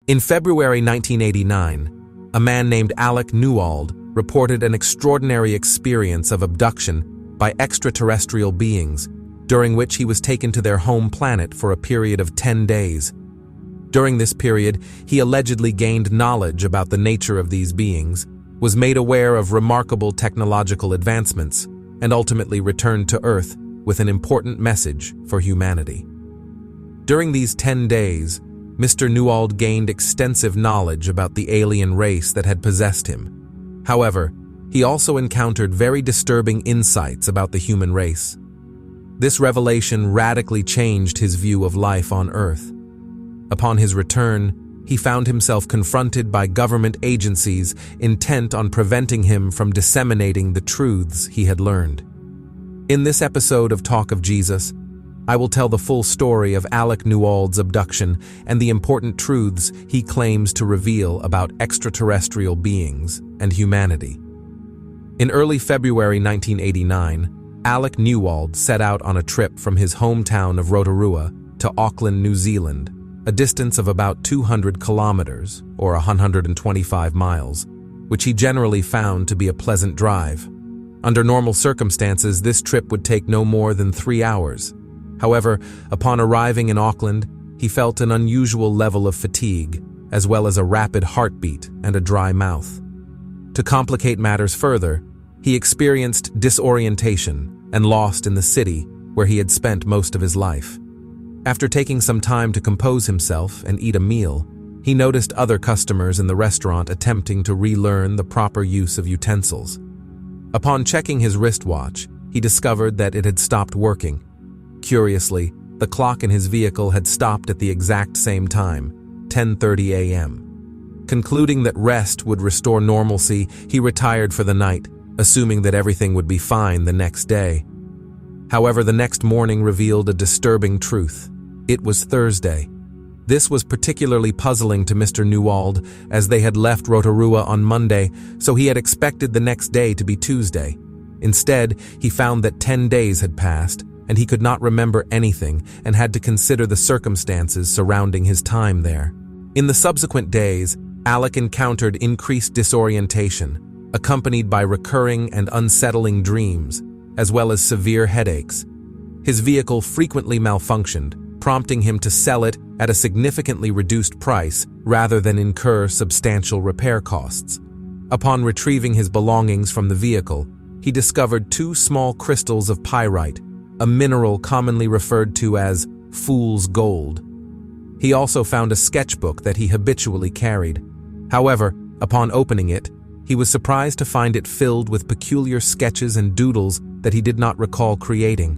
In February 1989, a man named Alec Newald reported an extraordinary experience of abduction by extraterrestrial beings, during which he was taken to their home planet for a period of 10 days. During this period, he allegedly gained knowledge about the nature of these beings, was made aware of remarkable technological advancements, and ultimately returned to Earth with an important message for humanity. During these 10 days, Mr. Newald gained extensive knowledge about the alien race that had possessed him. However, he also encountered very disturbing insights about the human race. This revelation radically changed his view of life on Earth. Upon his return, he found himself confronted by government agencies intent on preventing him from disseminating the truths he had learned. In this episode of Talk of Jesus, I will tell the full story of Alec Newald's abduction and the important truths he claims to reveal about extraterrestrial beings and humanity. In early February 1989, Alec Newald set out on a trip from his hometown of Rotorua to Auckland, New Zealand, a distance of about 200 kilometers, or 125 miles, which he generally found to be a pleasant drive. Under normal circumstances, this trip would take no more than 3 hours. However, upon arriving in Auckland, he felt an unusual level of fatigue, as well as a rapid heartbeat and a dry mouth. To complicate matters further, he experienced disorientation and lost in the city where he had spent most of his life. After taking some time to compose himself and eat a meal, he noticed other customers in the restaurant attempting to relearn the proper use of utensils. Upon checking his wristwatch, he discovered that it had stopped working. Curiously, the clock in his vehicle had stopped at the exact same time, 10:30 a.m. Concluding that rest would restore normalcy, he retired for the night, assuming that everything would be fine the next day. However, the next morning revealed a disturbing truth. It was Thursday. This was particularly puzzling to Mr. Newald, as they had left Rotorua on Monday, so he had expected the next day to be Tuesday. Instead, he found that 10 days had passed, and he could not remember anything and had to consider the circumstances surrounding his time there. In the subsequent days, Alec encountered increased disorientation, accompanied by recurring and unsettling dreams, as well as severe headaches. His vehicle frequently malfunctioned, prompting him to sell it at a significantly reduced price rather than incur substantial repair costs. Upon retrieving his belongings from the vehicle, he discovered 2 small crystals of pyrite, a mineral commonly referred to as fool's gold. He also found a sketchbook that he habitually carried. However, upon opening it, he was surprised to find it filled with peculiar sketches and doodles that he did not recall creating.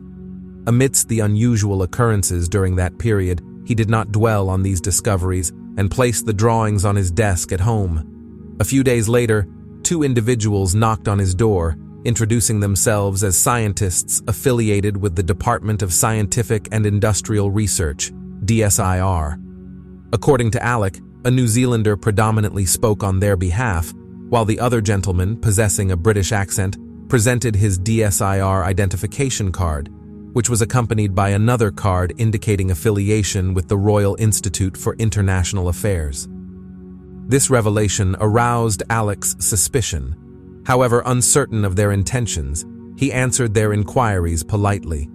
Amidst the unusual occurrences during that period, he did not dwell on these discoveries and placed the drawings on his desk at home. A few days later, 2 individuals knocked on his door, introducing themselves as scientists affiliated with the Department of Scientific and Industrial Research, DSIR. According to Alec, a New Zealander predominantly spoke on their behalf, while the other gentleman, possessing a British accent, presented his DSIR identification card, which was accompanied by another card indicating affiliation with the Royal Institute for International Affairs. This revelation aroused Alec's suspicion. However, uncertain of their intentions, he answered their inquiries politely.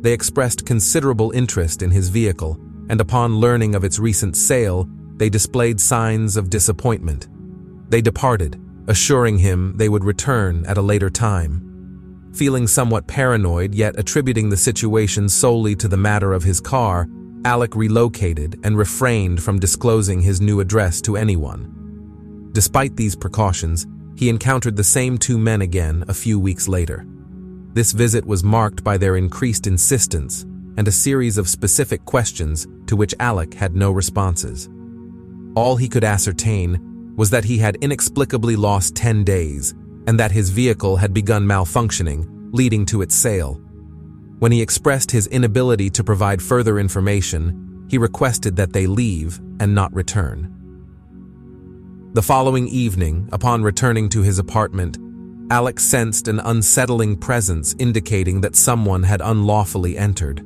They expressed considerable interest in his vehicle, and upon learning of its recent sale, they displayed signs of disappointment. They departed, assuring him they would return at a later time. Feeling somewhat paranoid, yet attributing the situation solely to the matter of his car, Alec relocated and refrained from disclosing his new address to anyone. Despite these precautions, he encountered the same 2 men again a few weeks later. This visit was marked by their increased insistence and a series of specific questions to which Alec had no responses. All he could ascertain was that he had inexplicably lost 10 days and that his vehicle had begun malfunctioning, leading to its sale. When he expressed his inability to provide further information, he requested that they leave and not return. The following evening, upon returning to his apartment, Alec sensed an unsettling presence indicating that someone had unlawfully entered.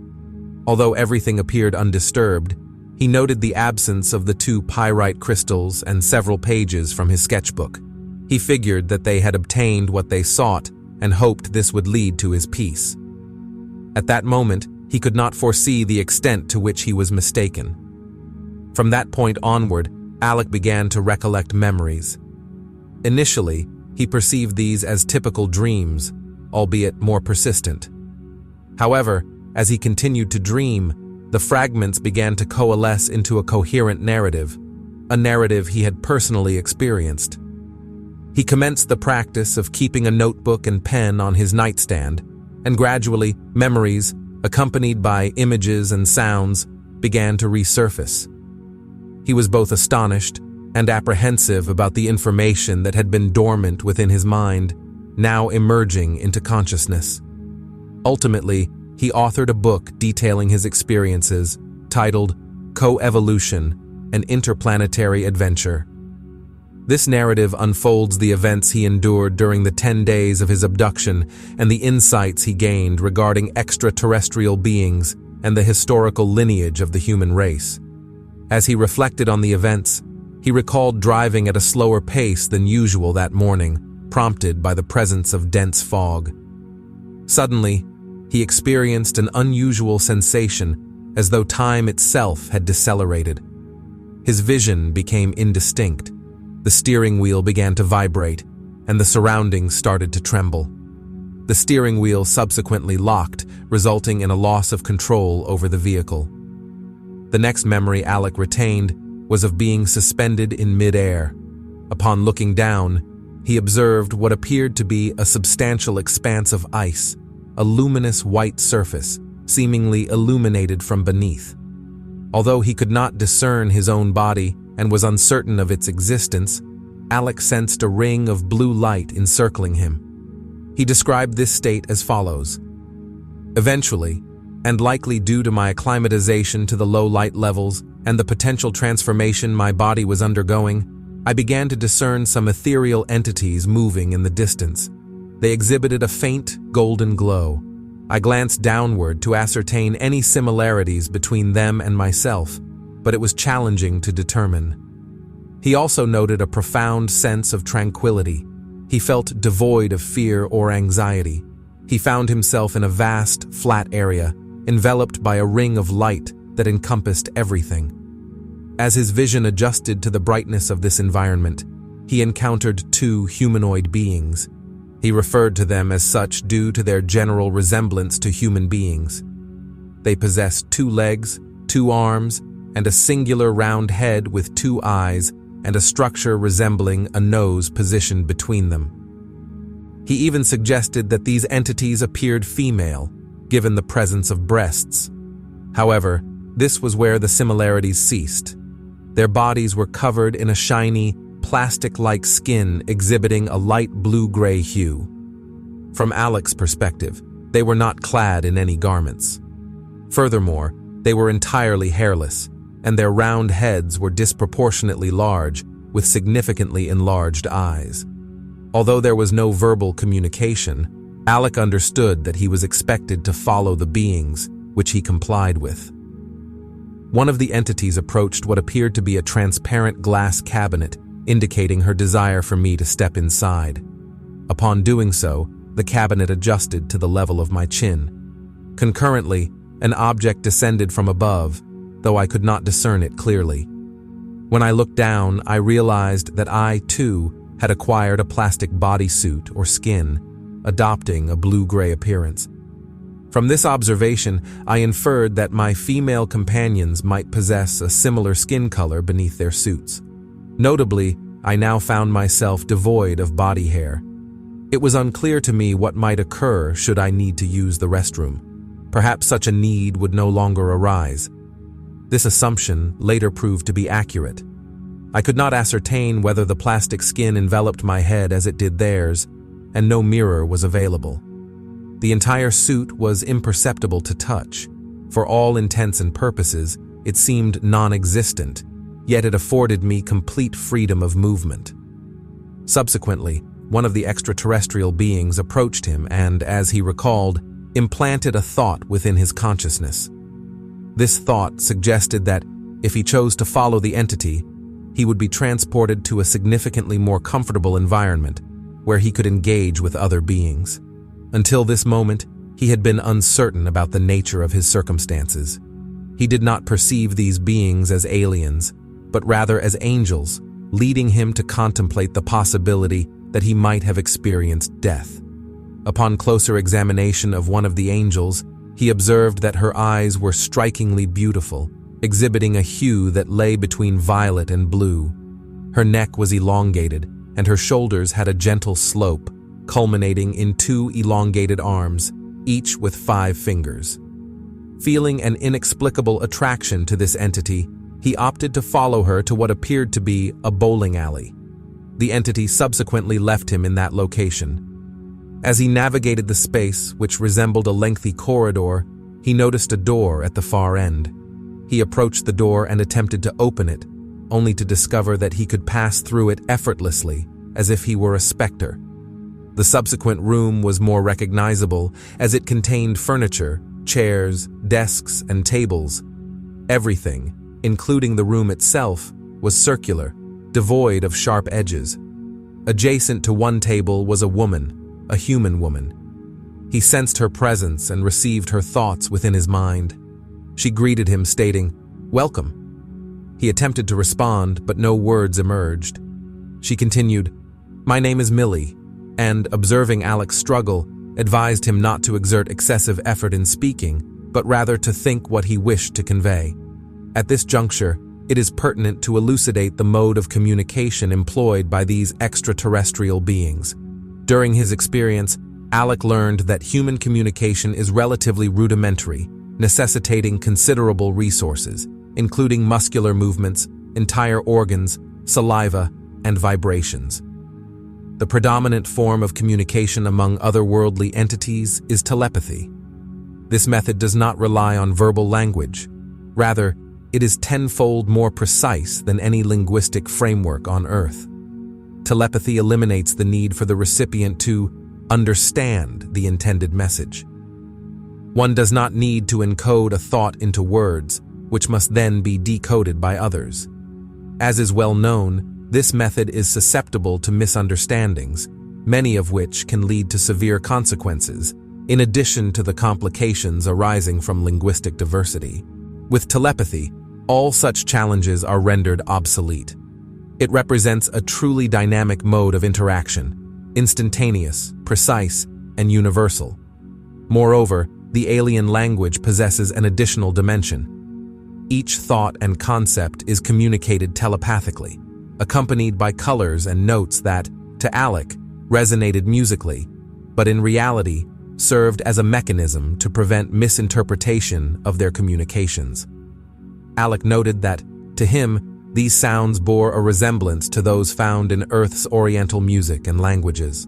Although everything appeared undisturbed, He noted the absence of the 2 pyrite crystals and several pages from his sketchbook. He figured that they had obtained what they sought and hoped this would lead to his peace. At that moment, he could not foresee the extent to which he was mistaken. From that point onward, Alec began to recollect memories. Initially, he perceived these as typical dreams, albeit more persistent. However, as he continued to dream, the fragments began to coalesce into a coherent narrative, a narrative he had personally experienced. He commenced the practice of keeping a notebook and pen on his nightstand, and gradually, memories, accompanied by images and sounds, began to resurface. He was both astonished and apprehensive about the information that had been dormant within his mind, now emerging into consciousness. Ultimately, he authored a book detailing his experiences, titled Co-Evolution, an Interplanetary Adventure. This narrative unfolds the events he endured during the 10 days of his abduction and the insights he gained regarding extraterrestrial beings and the historical lineage of the human race. As he reflected on the events, he recalled driving at a slower pace than usual that morning, prompted by the presence of dense fog. Suddenly, he experienced an unusual sensation, as though time itself had decelerated. His vision became indistinct. The steering wheel began to vibrate, and the surroundings started to tremble. The steering wheel subsequently locked, resulting in a loss of control over the vehicle. The next memory Alec retained was of being suspended in mid-air. Upon looking down, he observed what appeared to be a substantial expanse of ice, a luminous white surface, seemingly illuminated from beneath. Although he could not discern his own body and was uncertain of its existence, Alec sensed a ring of blue light encircling him. He described this state as follows. Eventually, and likely due to my acclimatization to the low light levels and the potential transformation my body was undergoing, I began to discern some ethereal entities moving in the distance. They exhibited a faint, golden glow. I glanced downward to ascertain any similarities between them and myself, but it was challenging to determine. He also noted a profound sense of tranquility. He felt devoid of fear or anxiety. He found himself in a vast, flat area, enveloped by a ring of light that encompassed everything. As his vision adjusted to the brightness of this environment, he encountered 2 humanoid beings. He referred to them as such due to their general resemblance to human beings. They possessed 2 legs, 2 arms, and a singular round head with 2 eyes and a structure resembling a nose positioned between them. He even suggested that these entities appeared female, given the presence of breasts. However, this was where the similarities ceased. Their bodies were covered in a shiny, plastic-like skin exhibiting a light blue-gray hue. From Alec's perspective, they were not clad in any garments. Furthermore, they were entirely hairless, and their round heads were disproportionately large, with significantly enlarged eyes. Although there was no verbal communication, Alec understood that he was expected to follow the beings, which he complied with. One of the entities approached what appeared to be a transparent glass cabinet, indicating her desire for me to step inside. Upon doing so, the cabinet adjusted to the level of my chin. Concurrently, an object descended from above, though I could not discern it clearly. When I looked down, I realized that I, too, had acquired a plastic bodysuit or skin, adopting a blue-gray appearance. From this observation, I inferred that my female companions might possess a similar skin color beneath their suits. Notably, I now found myself devoid of body hair. It was unclear to me what might occur should I need to use the restroom. Perhaps such a need would no longer arise. This assumption later proved to be accurate. I could not ascertain whether the plastic skin enveloped my head as it did theirs, and no mirror was available. The entire suit was imperceptible to touch. For all intents and purposes, it seemed non-existent, yet it afforded me complete freedom of movement. Subsequently, one of the extraterrestrial beings approached him and, as he recalled, implanted a thought within his consciousness. This thought suggested that If he chose to follow the entity, he would be transported to a significantly more comfortable environment where he could engage with other beings. Until this moment, he had been uncertain about the nature of his circumstances. He did not perceive these beings as aliens, but rather as angels, leading him to contemplate the possibility that he might have experienced death. Upon closer examination of one of the angels, he observed that her eyes were strikingly beautiful, exhibiting a hue that lay between violet and blue. Her neck was elongated, and her shoulders had a gentle slope, culminating in 2 elongated arms, each with 5 fingers. Feeling an inexplicable attraction to this entity, he opted to follow her to what appeared to be a bowling alley. The entity subsequently left him in that location. As he navigated the space, which resembled a lengthy corridor, he noticed a door at the far end. He approached the door and attempted to open it, only to discover that he could pass through it effortlessly, as if he were a specter. The subsequent room was more recognizable, as it contained furniture, chairs, desks, and tables. Everything, including the room itself, was circular, devoid of sharp edges. Adjacent to one table was a woman, a human woman. He sensed her presence and received her thoughts within his mind. She greeted him, stating, "Welcome." He attempted to respond, but no words emerged. She continued, "My name is Millie," and, observing Alec's struggle, advised him not to exert excessive effort in speaking, but rather to think what he wished to convey. At this juncture, it is pertinent to elucidate the mode of communication employed by these extraterrestrial beings. During his experience, Alec learned that human communication is relatively rudimentary, necessitating considerable resources, including muscular movements, entire organs, saliva, and vibrations. The predominant form of communication among otherworldly entities is telepathy. This method does not rely on verbal language. Rather, it is tenfold more precise than any linguistic framework on Earth. Telepathy eliminates the need for the recipient to understand the intended message. One does not need to encode a thought into words, which must then be decoded by others. As is well known, this method is susceptible to misunderstandings, many of which can lead to severe consequences, in addition to the complications arising from linguistic diversity. With telepathy, all such challenges are rendered obsolete. It represents a truly dynamic mode of interaction, instantaneous, precise, and universal. Moreover, the alien language possesses an additional dimension. Each thought and concept is communicated telepathically, accompanied by colors and notes that, to Alec, resonated musically, but in reality, served as a mechanism to prevent misinterpretation of their communications. Alec noted that, to him, these sounds bore a resemblance to those found in Earth's Oriental music and languages.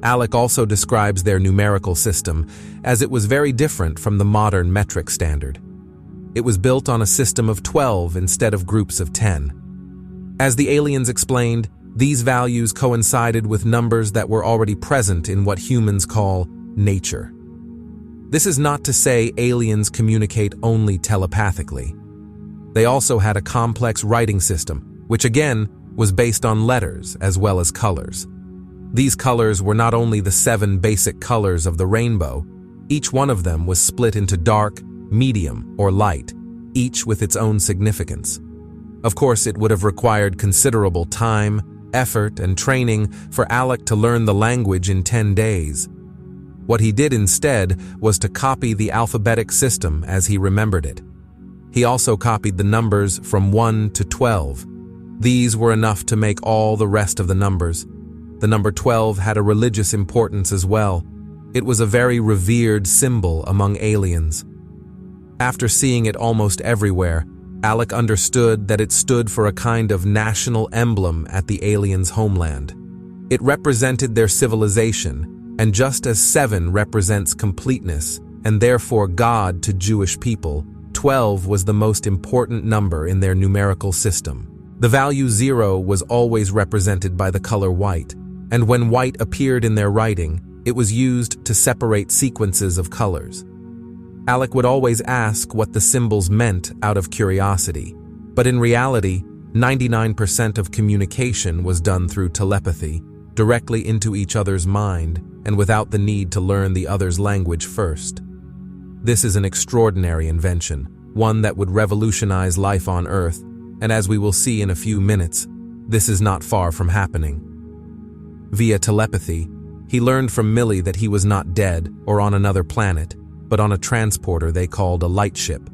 Alec also describes their numerical system, as it was very different from the modern metric standard. It was built on a system of 12 instead of groups of 10. As the aliens explained, these values coincided with numbers that were already present in what humans call nature. This is not to say aliens communicate only telepathically. They also had a complex writing system, which again was based on letters as well as colors. These colors were not only the 7 basic colors of the rainbow, each one of them was split into dark, medium, or light, each with its own significance. Of course, it would have required considerable time, effort, and training for Alec to learn the language in 10 days. What he did instead was to copy the alphabetic system as he remembered it. He also copied the numbers from 1 to 12. These were enough to make all the rest of the numbers. The number 12 had a religious importance as well. It was a very revered symbol among aliens. After seeing it almost everywhere, Alec understood that it stood for a kind of national emblem at the aliens' homeland. It represented their civilization, and just as 7 represents completeness, and therefore God to Jewish people, 12 was the most important number in their numerical system. The value 0 was always represented by the color white, and when white appeared in their writing, it was used to separate sequences of colors. Alec would always ask what the symbols meant out of curiosity, But in reality, 99% of communication was done through telepathy, directly into each other's mind and without the need to learn the other's language first. This is an extraordinary invention, one that would revolutionize life on Earth, and as we will see in a few minutes, this is not far from happening. Via telepathy, he learned from Millie that he was not dead or on another planet, but on a transporter they called a light ship.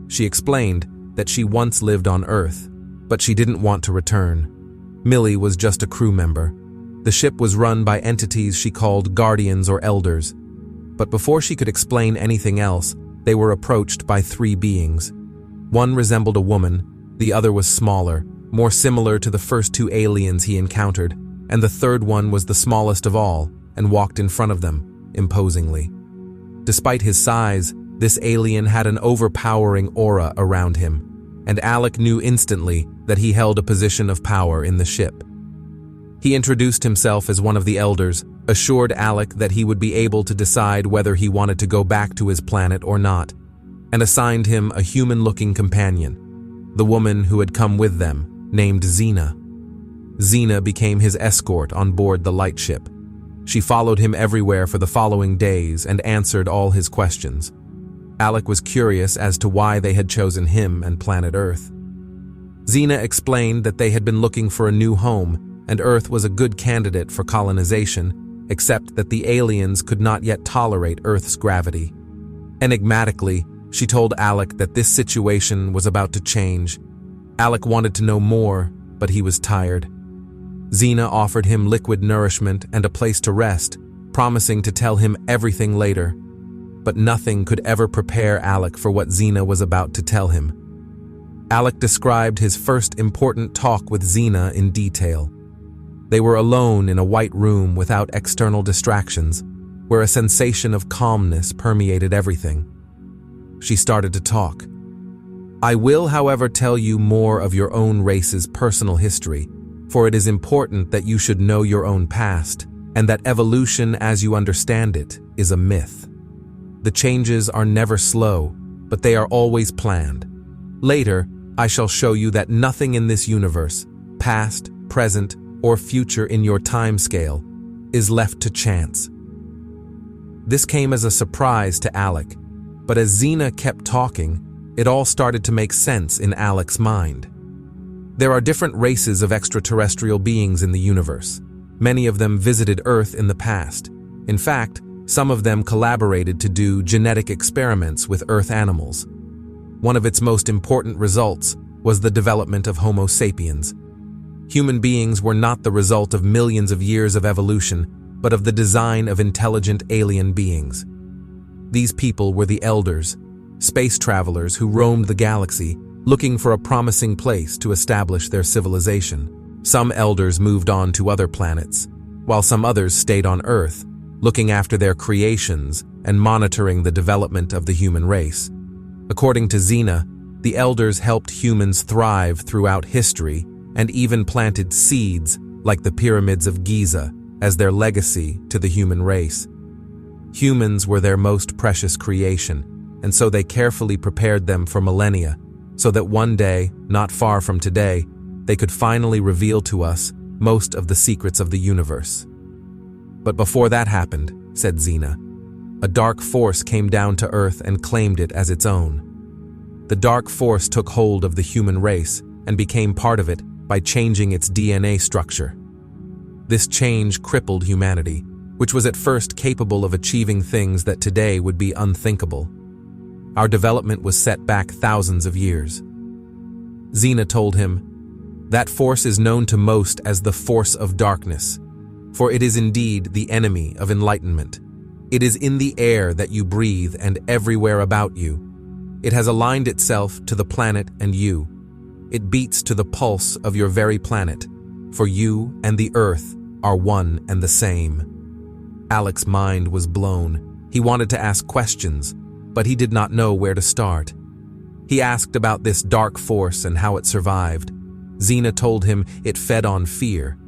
She explained that she once lived on Earth, but she didn't want to return. Millie was just a crew member. The ship was run by entities she called guardians or elders. But before she could explain anything else, they were approached by three beings. One resembled a woman, the other was smaller, more similar to the first two aliens he encountered, and the third one was the smallest of all and walked in front of them, imposingly. Despite his size, this alien had an overpowering aura around him, and Alec knew instantly that he held a position of power in the ship. He introduced himself as one of the elders, assured Alec that he would be able to decide whether he wanted to go back to his planet or not, and assigned him a human-looking companion, the woman who had come with them, named Xena. Xena became his escort on board the light ship. She followed him everywhere for the following days and answered all his questions. Alec was curious as to why they had chosen him and planet Earth. Xena explained that they had been looking for a new home, and Earth was a good candidate for colonization, except that the aliens could not yet tolerate Earth's gravity. Enigmatically, she told Alec that this situation was about to change. Alec wanted to know more, but he was tired. Xena offered him liquid nourishment and a place to rest, promising to tell him everything later. But nothing could ever prepare Alec for what Xena was about to tell him. Alec described his first important talk with Xena in detail. They were alone in a white room without external distractions, where a sensation of calmness permeated everything. She started to talk. "I will, however, tell you more of your own race's personal history, for it is important that you should know your own past, and that evolution as you understand it is a myth. The changes are never slow, but they are always planned. Later, I shall show you that nothing in this universe, past, present, or future in your time scale, is left to chance." This came as a surprise to Alec, but as Xena kept talking, it all started to make sense in Alec's mind. There are different races of extraterrestrial beings in the universe. Many of them visited Earth in the past. In fact, some of them collaborated to do genetic experiments with Earth animals. One of its most important results was the development of Homo sapiens. Human beings were not the result of millions of years of evolution, but of the design of intelligent alien beings. These people were the elders, space travelers who roamed the galaxy, looking for a promising place to establish their civilization. Some elders moved on to other planets, while some others stayed on Earth, looking after their creations and monitoring the development of the human race. According to Xena, the elders helped humans thrive throughout history and even planted seeds like the pyramids of Giza as their legacy to the human race. Humans were their most precious creation, and so they carefully prepared them for millennia, so that one day, not far from today, they could finally reveal to us most of the secrets of the universe. But before that happened, said Xena, a dark force came down to Earth and claimed it as its own. The dark force took hold of the human race and became part of it by changing its DNA structure. This change crippled humanity, which was at first capable of achieving things that today would be unthinkable. Our development was set back thousands of years. Xena told him, "That force is known to most as the force of darkness, for it is indeed the enemy of enlightenment. It is in the air that you breathe and everywhere about you. It has aligned itself to the planet and you. It beats to the pulse of your very planet, for you and the Earth are one and the same." Alec's mind was blown. He wanted to ask questions, but he did not know where to start. He asked about this dark force and how it survived. Xena told him it fed on fear.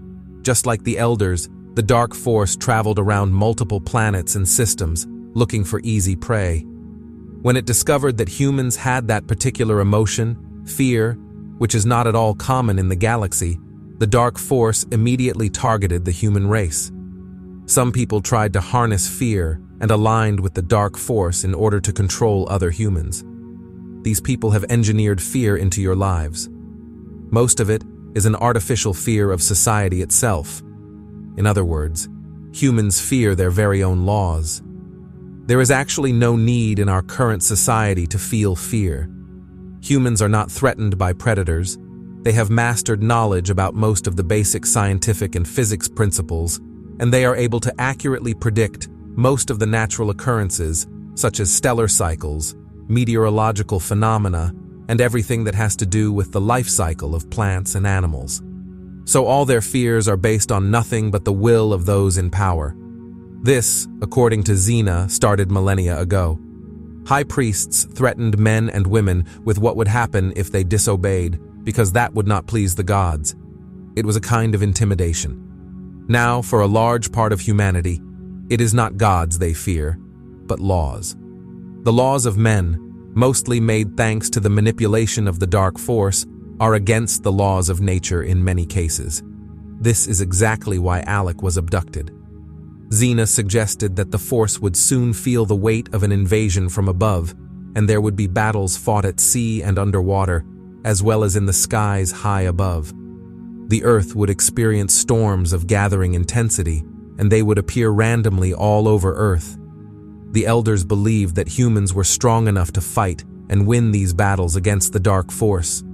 Just like the elders, the dark force traveled around multiple planets and systems, looking for easy prey. When it discovered that humans had that particular emotion, fear, which is not at all common in the galaxy, the dark force immediately targeted the human race. Some people tried to harness fear and aligned with the dark force in order to control other humans. These people have engineered fear into your lives. Most of it is an artificial fear of society itself. In other words, humans fear their very own laws. There is actually no need in our current society to feel fear. Humans are not threatened by predators. They have mastered knowledge about most of the basic scientific and physics principles, and they are able to accurately predict most of the natural occurrences, such as stellar cycles, meteorological phenomena, and everything that has to do with the life cycle of plants and animals. So all their fears are based on nothing but the will of those in power. This, according to Xena, started millennia ago. High priests threatened men and women with what would happen if they disobeyed, because that would not please the gods. It was a kind of intimidation. Now, for a large part of humanity, it is not gods they fear, but laws. The laws of men, mostly made thanks to the manipulation of the dark force, are against the laws of nature in many cases. This is exactly why Alec was abducted. Xena suggested that the force would soon feel the weight of an invasion from above, and there would be battles fought at sea and underwater, as well as in the skies high above. The Earth would experience storms of gathering intensity, and they would appear randomly all over Earth. The elders believed that humans were strong enough to fight and win these battles against the dark force.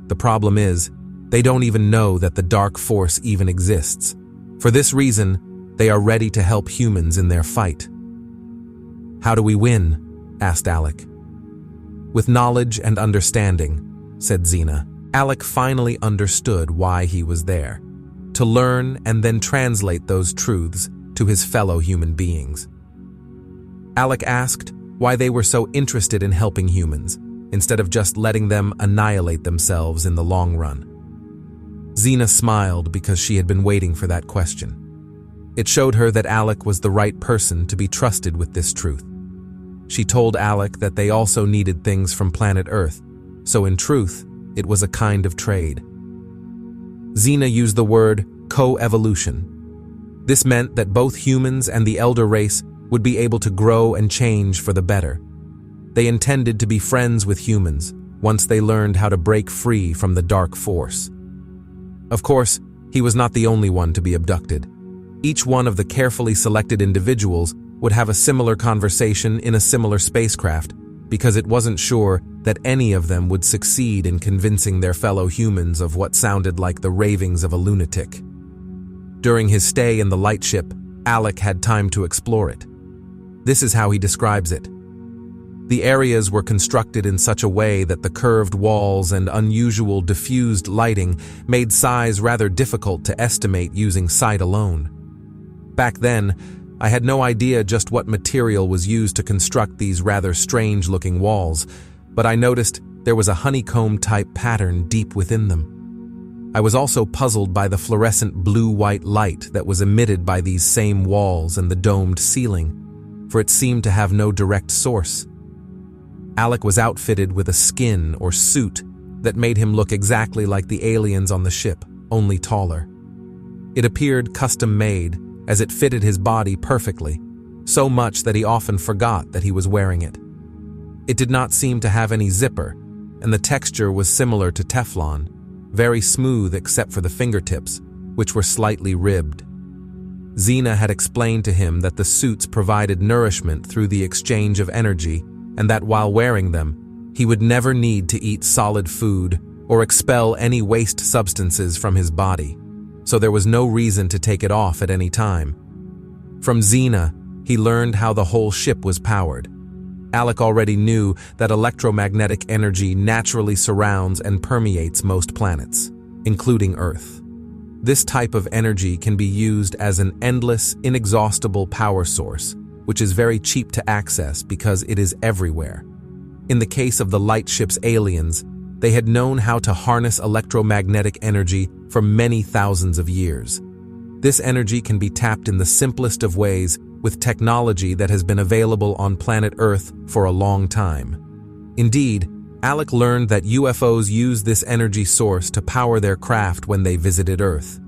The problem is, they don't even know that the dark force even exists. For this reason, they are ready to help humans in their fight. "How do we win?" asked Alec. "With knowledge and understanding," said Xena. Alec finally understood why he was there: to learn and then translate those truths to his fellow human beings. Alec asked why they were so interested in helping humans, instead of just letting them annihilate themselves in the long run. Xena smiled because she had been waiting for that question. It showed her that Alec was the right person to be trusted with this truth. She told Alec that they also needed things from planet Earth, so in truth, it was a kind of trade. Xena used the word co-evolution. This meant that both humans and the elder race would be able to grow and change for the better. They intended to be friends with humans once they learned how to break free from the dark force. Of course, he was not the only one to be abducted. Each one of the carefully selected individuals would have a similar conversation in a similar spacecraft, because it wasn't sure that any of them would succeed in convincing their fellow humans of what sounded like the ravings of a lunatic. During his stay in the lightship, Alec had time to explore it. This is how he describes it. The areas were constructed in such a way that the curved walls and unusual diffused lighting made size rather difficult to estimate using sight alone. Back then, I had no idea just what material was used to construct these rather strange-looking walls, but I noticed there was a honeycomb-type pattern deep within them. I was also puzzled by the fluorescent blue-white light that was emitted by these same walls and the domed ceiling, for it seemed to have no direct source. Alec was outfitted with a skin or suit that made him look exactly like the aliens on the ship, only taller. It appeared custom-made, as it fitted his body perfectly, so much that he often forgot that he was wearing it. It did not seem to have any zipper, and the texture was similar to Teflon, very smooth except for the fingertips, which were slightly ribbed. Xena had explained to him that the suits provided nourishment through the exchange of energy, and that while wearing them, he would never need to eat solid food or expel any waste substances from his body, so there was no reason to take it off at any time. From Xena, he learned how the whole ship was powered. Alec already knew that electromagnetic energy naturally surrounds and permeates most planets, including Earth. This type of energy can be used as an endless, inexhaustible power source, which is very cheap to access because it is everywhere. In the case of the lightship's aliens, they had known how to harness electromagnetic energy for many thousands of years. This energy can be tapped in the simplest of ways with technology that has been available on planet Earth for a long time. Indeed, Alec learned that UFOs use this energy source to power their craft when they visited Earth.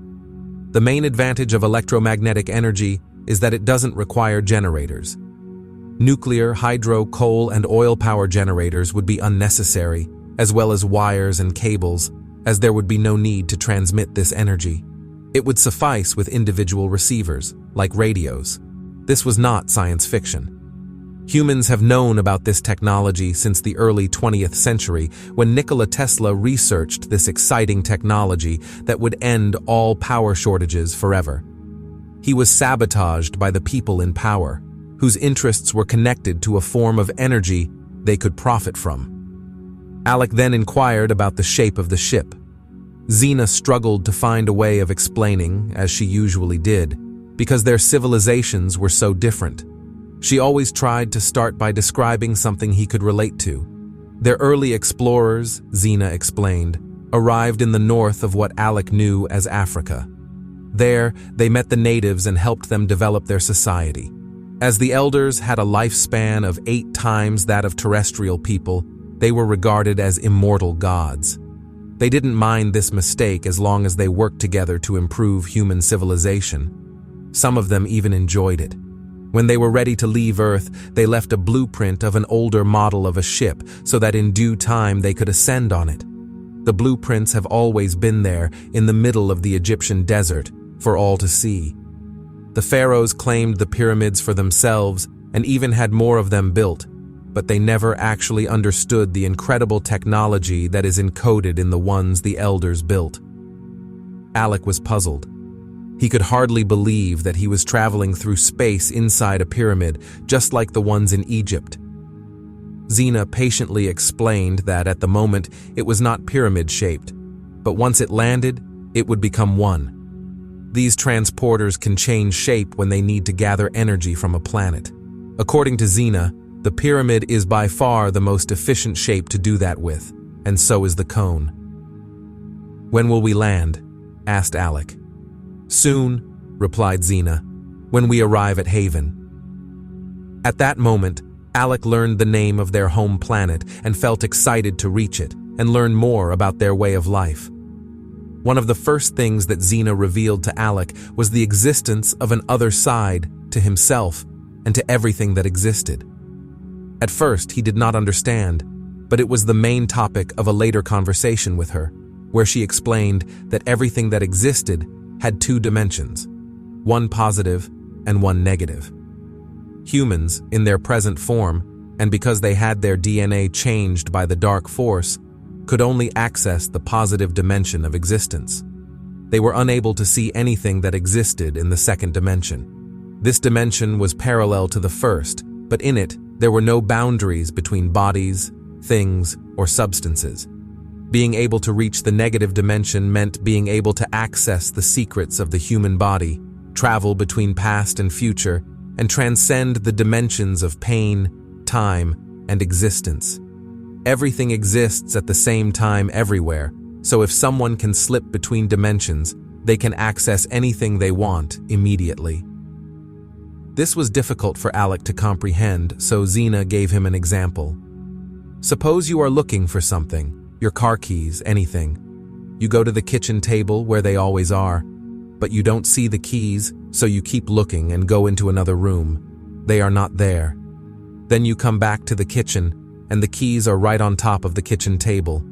The main advantage of electromagnetic energy is that it doesn't require generators. Nuclear, hydro, coal, and oil power generators would be unnecessary, as well as wires and cables, as there would be no need to transmit this energy. It would suffice with individual receivers, like radios. This was not science fiction. Humans have known about this technology since the early 20th century, when Nikola Tesla researched this exciting technology that would end all power shortages forever. He was sabotaged by the people in power, whose interests were connected to a form of energy they could profit from. Alec then inquired about the shape of the ship. Xena struggled to find a way of explaining, as she usually did, because their civilizations were so different. She always tried to start by describing something he could relate to. Their early explorers, Xena explained, arrived in the north of what Alec knew as Africa. There, they met the natives and helped them develop their society. As the elders had a lifespan of 8 times that of terrestrial people, they were regarded as immortal gods. They didn't mind this mistake as long as they worked together to improve human civilization. Some of them even enjoyed it. When they were ready to leave Earth, they left a blueprint of an older model of a ship so that in due time they could ascend on it. The blueprints have always been there in the middle of the Egyptian desert for all to see. The pharaohs claimed the pyramids for themselves and even had more of them built, but they never actually understood the incredible technology that is encoded in the ones the elders built. Alec was puzzled. He could hardly believe that he was traveling through space inside a pyramid, just like the ones in Egypt. Xena patiently explained that at the moment it was not pyramid-shaped, but once it landed, it would become one. These transporters can change shape when they need to gather energy from a planet. According to Xena, the pyramid is by far the most efficient shape to do that with, and so is the cone. "When will we land?" asked Alec. "Soon," replied Xena, "when we arrive at Haven." At that moment, Alec learned the name of their home planet and felt excited to reach it and learn more about their way of life. One of the first things that Xena revealed to Alec was the existence of an other side to himself and to everything that existed. At first, he did not understand, but it was the main topic of a later conversation with her, where she explained that everything that existed had 2 dimensions, one positive and one negative. Humans, in their present form, and because they had their DNA changed by the dark force, could only access the positive dimension of existence. They were unable to see anything that existed in the second dimension. This dimension was parallel to the first, but in it, there were no boundaries between bodies, things, or substances. Being able to reach the negative dimension meant being able to access the secrets of the human body, travel between past and future, and transcend the dimensions of pain, time, and existence. Everything exists at the same time everywhere, so if someone can slip between dimensions, they can access anything they want immediately. This was difficult for Alec to comprehend, so Xena gave him an example. Suppose you are looking for something. Your car keys, anything. You go to the kitchen table where they always are, but you don't see the keys, so you keep looking and go into another room. They are not there. Then you come back to the kitchen, and the keys are right on top of the kitchen table.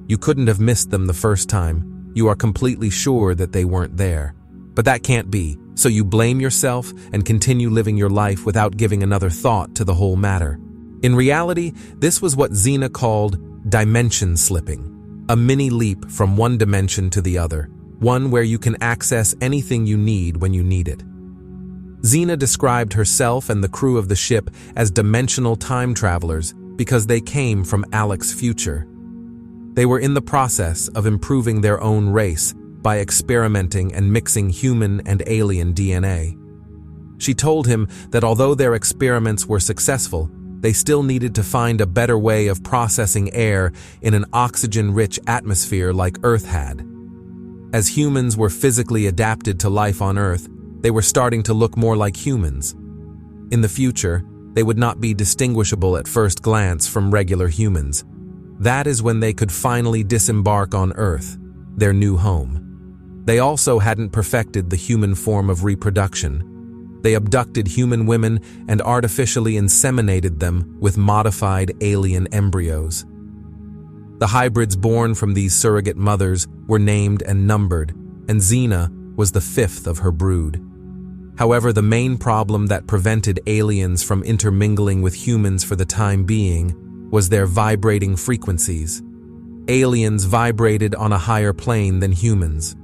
You couldn't have missed them the first time. You are completely sure that they weren't there. But that can't be, so you blame yourself and continue living your life without giving another thought to the whole matter. In reality, this was what Xena called dimension slipping, a mini leap from one dimension to the other, one where you can access anything you need when you need it. Xena described herself and the crew of the ship as dimensional time travelers because they came from Alec's future. They were in the process of improving their own race by experimenting and mixing human and alien DNA. She told him that although their experiments were successful, they still needed to find a better way of processing air in an oxygen-rich atmosphere like Earth had. As humans were physically adapted to life on Earth, they were starting to look more like humans. In the future, they would not be distinguishable at first glance from regular humans. That is when they could finally disembark on Earth, their new home. They also hadn't perfected the human form of reproduction. They abducted human women and artificially inseminated them with modified alien embryos. The hybrids born from these surrogate mothers were named and numbered, and Xena was the fifth of her brood. However, the main problem that prevented aliens from intermingling with humans for the time being was their vibrating frequencies. Aliens vibrated on a higher plane than humans.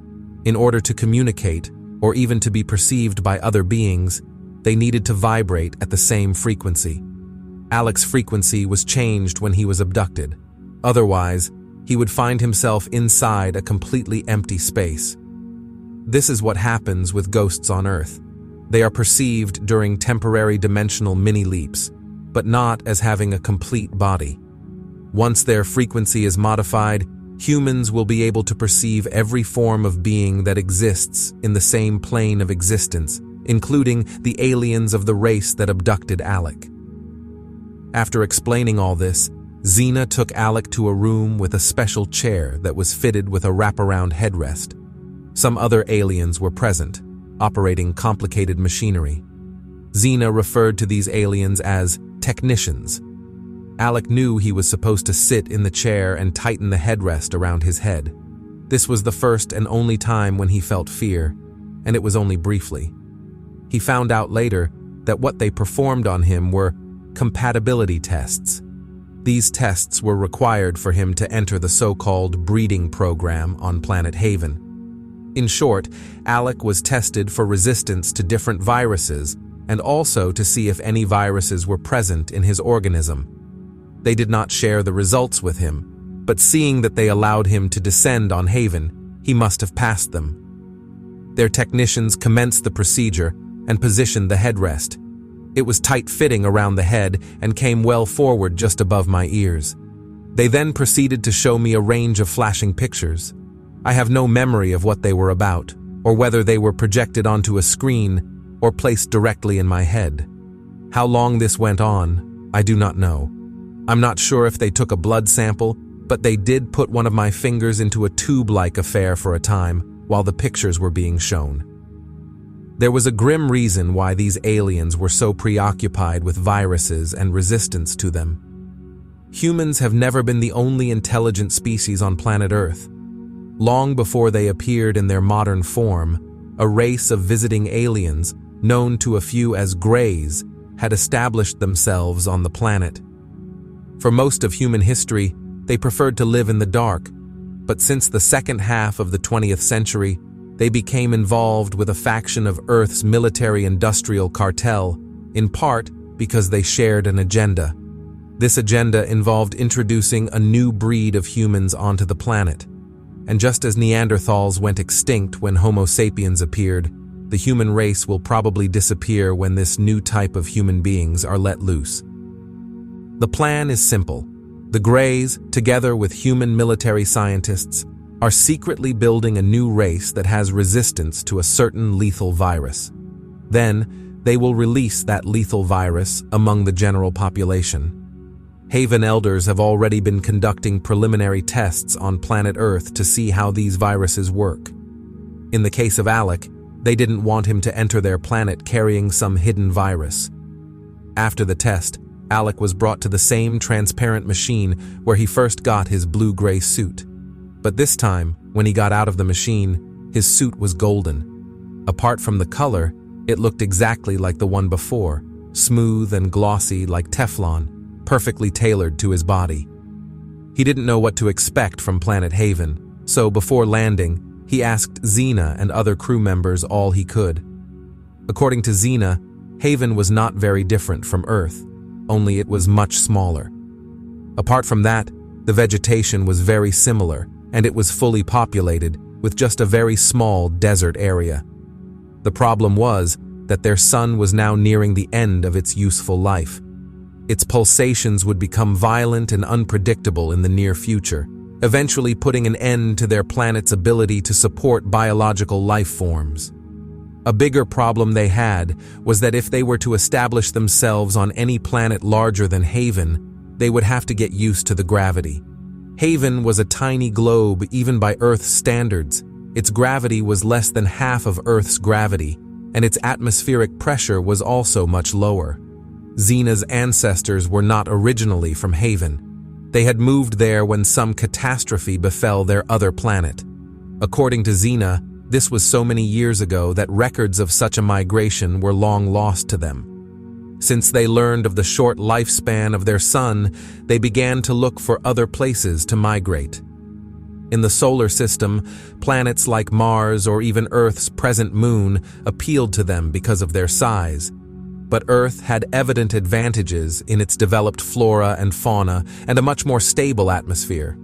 In order to communicate, or even to be perceived by other beings, they needed to vibrate at the same frequency. Alec's frequency was changed when he was abducted. Otherwise, he would find himself inside a completely empty space. This is what happens with ghosts on Earth. They are perceived during temporary dimensional mini-leaps, but not as having a complete body. Once their frequency is modified, humans will be able to perceive every form of being that exists in the same plane of existence, including the aliens of the race that abducted Alec. After explaining all this, Xena took Alec to a room with a special chair that was fitted with a wraparound headrest. Some other aliens were present, operating complicated machinery. Xena referred to these aliens as technicians. Alec knew he was supposed to sit in the chair and tighten the headrest around his head. This was the first and only time when he felt fear, and it was only briefly. He found out later that what they performed on him were compatibility tests. These tests were required for him to enter the so-called breeding program on planet Haven. In short, Alec was tested for resistance to different viruses and also to see if any viruses were present in his organism. They did not share the results with him, but seeing that they allowed him to descend on Haven, he must have passed them. Their technicians commenced the procedure and positioned the headrest. It was tight-fitting around the head and came well forward just above my ears. They then proceeded to show me a range of flashing pictures. I have no memory of what they were about, or whether they were projected onto a screen or placed directly in my head. How long this went on, I do not know. I'm not sure if they took a blood sample, but they did put one of my fingers into a tube-like affair for a time while the pictures were being shown. There was a grim reason why these aliens were so preoccupied with viruses and resistance to them. Humans have never been the only intelligent species on planet Earth. Long before they appeared in their modern form, a race of visiting aliens, known to a few as Greys, had established themselves on the planet. For most of human history, they preferred to live in the dark, but since the second half of the 20th century, they became involved with a faction of Earth's military-industrial cartel, in part because they shared an agenda. This agenda involved introducing a new breed of humans onto the planet. And just as Neanderthals went extinct when Homo sapiens appeared, the human race will probably disappear when this new type of human beings are let loose. The plan is simple. The Greys, together with human military scientists, are secretly building a new race that has resistance to a certain lethal virus. Then, they will release that lethal virus among the general population. Haven elders have already been conducting preliminary tests on planet Earth to see how these viruses work. In the case of Alec, they didn't want him to enter their planet carrying some hidden virus. After the test, Alec was brought to the same transparent machine where he first got his blue-gray suit. But this time, when he got out of the machine, his suit was golden. Apart from the color, it looked exactly like the one before, smooth and glossy like Teflon, perfectly tailored to his body. He didn't know what to expect from Planet Haven, so before landing, he asked Xena and other crew members all he could. According to Xena, Haven was not very different from Earth, only it was much smaller. Apart from that, the vegetation was very similar, and it was fully populated with just a very small desert area. The problem was that their sun was now nearing the end of its useful life. Its pulsations would become violent and unpredictable in the near future, eventually putting an end to their planet's ability to support biological life forms. A bigger problem they had was that if they were to establish themselves on any planet larger than Haven, they would have to get used to the gravity. Haven was a tiny globe even by Earth's standards. Its gravity was less than half of Earth's gravity, and its atmospheric pressure was also much lower. Xena's ancestors were not originally from Haven. They had moved there when some catastrophe befell their other planet. According to Xena, this was so many years ago that records of such a migration were long lost to them. Since they learned of the short lifespan of their son, they began to look for other places to migrate. In the solar system, planets like Mars or even Earth's present moon appealed to them because of their size. But Earth had evident advantages in its developed flora and fauna and a much more stable atmosphere.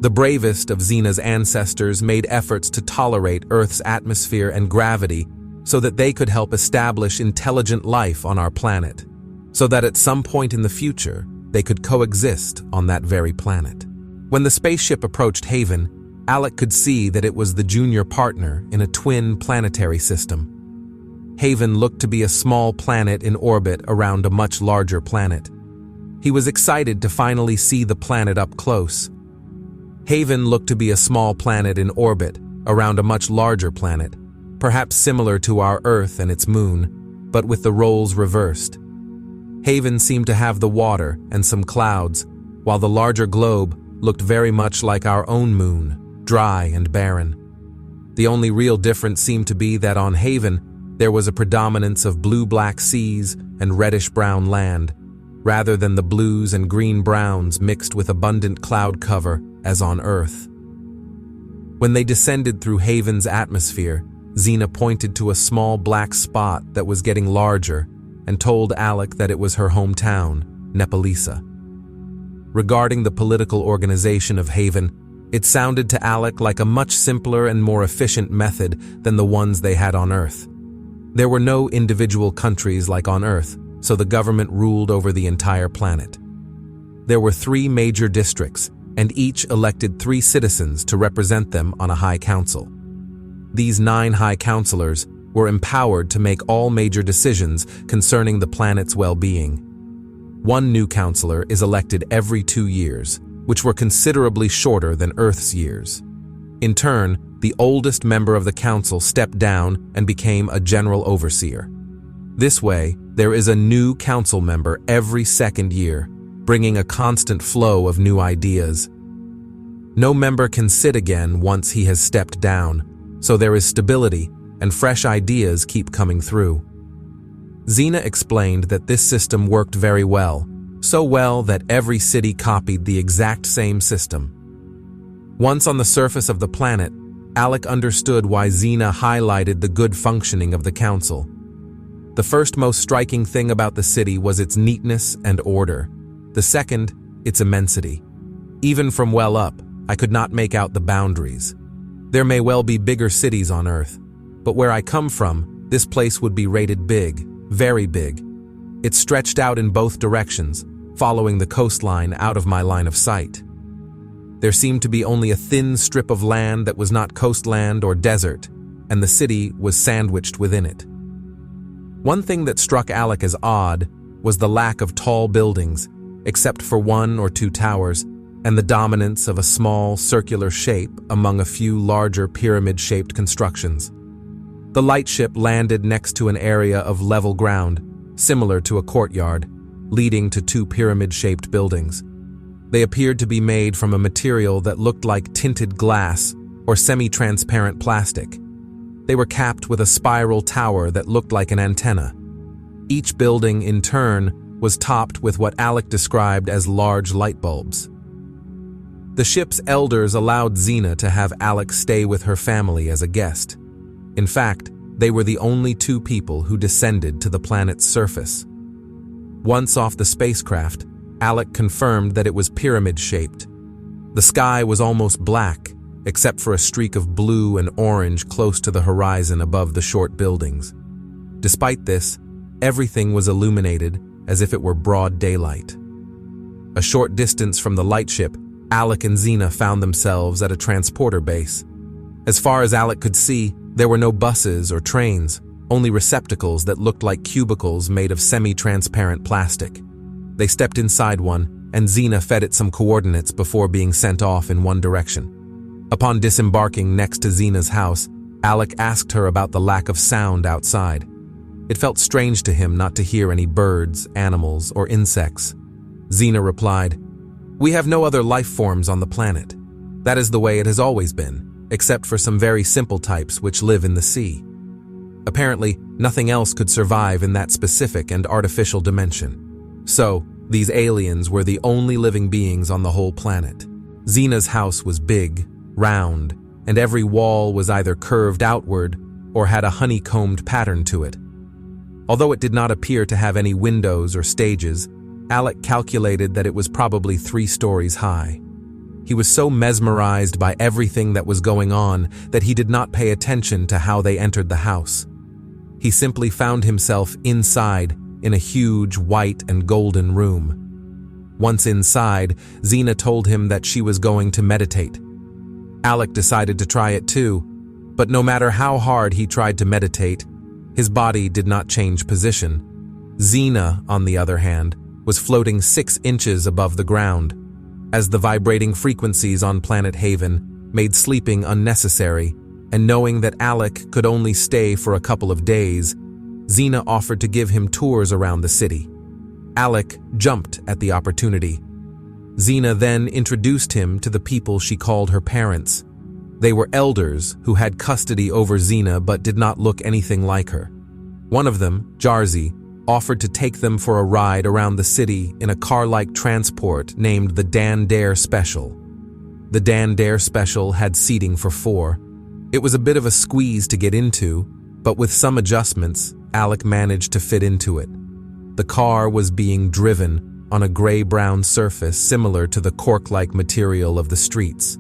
The bravest of Xena's ancestors made efforts to tolerate Earth's atmosphere and gravity so that they could help establish intelligent life on our planet, so that at some point in the future they could coexist on that very planet. When the spaceship approached Haven, Alec could see that it was the junior partner in a twin planetary system. Haven looked to be a small planet in orbit around a much larger planet. He was excited to finally see the planet up close. Haven looked to be a small planet in orbit around a much larger planet, perhaps similar to our Earth and its moon, but with the roles reversed. Haven seemed to have the water and some clouds, while the larger globe looked very much like our own moon, dry and barren. The only real difference seemed to be that on Haven, there was a predominance of blue-black seas and reddish-brown land, rather than the blues and green-browns mixed with abundant cloud cover as on Earth. When they descended through Haven's atmosphere, Xena pointed to a small black spot that was getting larger and told Alec that it was her hometown, Nepalisa. Regarding the political organization of Haven, it sounded to Alec like a much simpler and more efficient method than the ones they had on Earth. There were no individual countries like on Earth, so the government ruled over the entire planet. There were 3 major districts, and each elected 3 citizens to represent them on a high council. These 9 high councilors were empowered to make all major decisions concerning the planet's well-being. One new councilor is elected every 2 years, which were considerably shorter than Earth's years. In turn, the oldest member of the council stepped down and became a general overseer. This way, there is a new council member every 2nd year, bringing a constant flow of new ideas. No member can sit again once he has stepped down, so there is stability and fresh ideas keep coming through. Xena explained that this system worked very well, so well that every city copied the exact same system. Once on the surface of the planet, Alec understood why Xena highlighted the good functioning of the council. The first most striking thing about the city was its neatness and order. The second, its immensity. Even from well up, I could not make out the boundaries. There may well be bigger cities on Earth, but where I come from, this place would be rated big, very big. It stretched out in both directions, following the coastline out of my line of sight. There seemed to be only a thin strip of land that was not coastland or desert, and the city was sandwiched within it. One thing that struck Alec as odd was the lack of tall buildings, except for 1 or 2 towers, and the dominance of a small, circular shape among a few larger pyramid-shaped constructions. The lightship landed next to an area of level ground, similar to a courtyard, leading to 2 pyramid-shaped buildings. They appeared to be made from a material that looked like tinted glass or semi-transparent plastic. They were capped with a spiral tower that looked like an antenna. Each building, in turn, was topped with what Alec described as large light bulbs. The ship's elders allowed Xena to have Alec stay with her family as a guest. In fact, they were the only 2 people who descended to the planet's surface. Once off the spacecraft, Alec confirmed that it was pyramid-shaped. The sky was almost black, except for a streak of blue and orange close to the horizon above the short buildings. Despite this, everything was illuminated as if it were broad daylight. A short distance from the lightship, Alec and Xena found themselves at a transporter base. As far as Alec could see, there were no buses or trains, only receptacles that looked like cubicles made of semi-transparent plastic. They stepped inside one and Xena fed it some coordinates before being sent off in one direction. Upon disembarking next to Xena's house, Alec asked her about the lack of sound outside. It felt strange to him not to hear any birds, animals, or insects. Xena replied, "We have no other life forms on the planet. That is the way it has always been, except for some very simple types which live in the sea. Apparently, nothing else could survive in that specific and artificial dimension. So, these aliens were the only living beings on the whole planet." Xena's house was big, round, and every wall was either curved outward or had a honeycombed pattern to it. Although it did not appear to have any windows or stages, Alec calculated that it was probably 3 stories high. He was so mesmerized by everything that was going on that he did not pay attention to how they entered the house. He simply found himself inside in a huge white and golden room. Once inside, Xena told him that she was going to meditate. Alec decided to try it too, but no matter how hard he tried to meditate, his body did not change position. Xena, on the other hand, was floating 6 inches above the ground, as the vibrating frequencies on planet Haven made sleeping unnecessary, and knowing that Alec could only stay for a couple of days, Xena offered to give him tours around the city. Alec jumped at the opportunity. Xena then introduced him to the people she called her parents. They were elders who had custody over Xena but did not look anything like her. One of them, Jarzy, offered to take them for a ride around the city in a car-like transport named the Dan Dare Special. The Dan Dare Special had seating for 4. It was a bit of a squeeze to get into, but with some adjustments, Alec managed to fit into it. The car was being driven on a gray-brown surface similar to the cork-like material of the streets.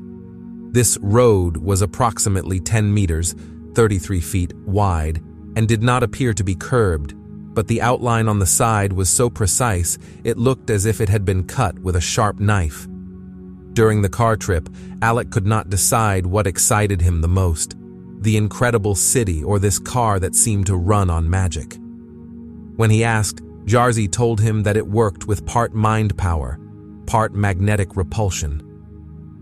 This road was approximately 10 meters, 33 feet wide, and did not appear to be curbed, but the outline on the side was so precise it looked as if it had been cut with a sharp knife. During the car trip, Alec could not decide what excited him the most, the incredible city or this car that seemed to run on magic. When he asked, Jarzy told him that it worked with part mind power, part magnetic repulsion.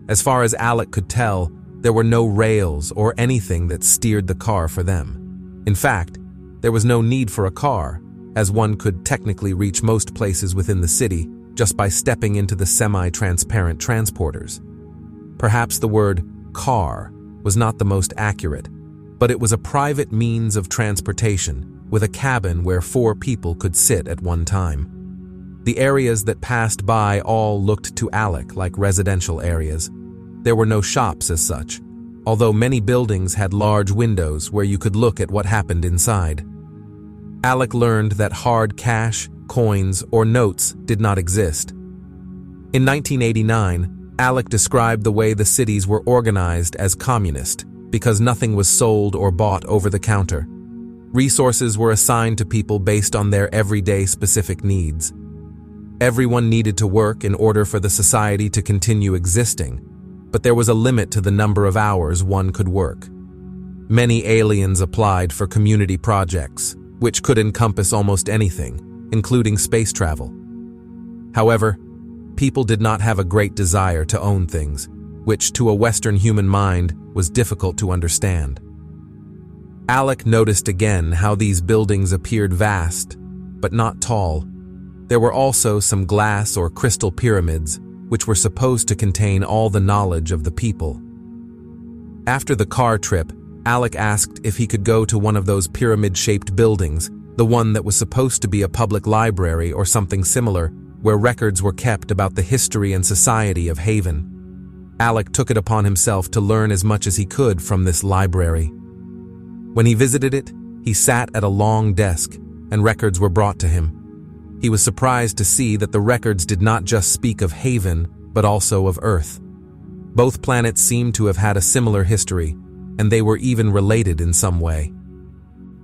As far as Alec could tell, there were no rails or anything that steered the car for them. In fact, there was no need for a car, as one could technically reach most places within the city just by stepping into the semi-transparent transporters. Perhaps the word car was not the most accurate, but it was a private means of transportation with a cabin where 4 people could sit at one time. The areas that passed by all looked to Alec like residential areas. There were no shops as such, although many buildings had large windows where you could look at what happened inside. Alec learned that hard cash, coins, or notes did not exist. In 1989, Alec described the way the cities were organized as communist because nothing was sold or bought over the counter. Resources were assigned to people based on their everyday specific needs. Everyone needed to work in order for the society to continue existing, but there was a limit to the number of hours one could work. Many aliens applied for community projects, which could encompass almost anything, including space travel. However, people did not have a great desire to own things, which to a Western human mind was difficult to understand. Alec noticed again how these buildings appeared vast, but not tall. There were also some glass or crystal pyramids, which were supposed to contain all the knowledge of the people. After the car trip, Alec asked if he could go to one of those pyramid-shaped buildings, the one that was supposed to be a public library or something similar, where records were kept about the history and society of Haven. Alec took it upon himself to learn as much as he could from this library. When he visited it, he sat at a long desk, and records were brought to him. He was surprised to see that the records did not just speak of Haven, but also of Earth. Both planets seemed to have had a similar history, and they were even related in some way.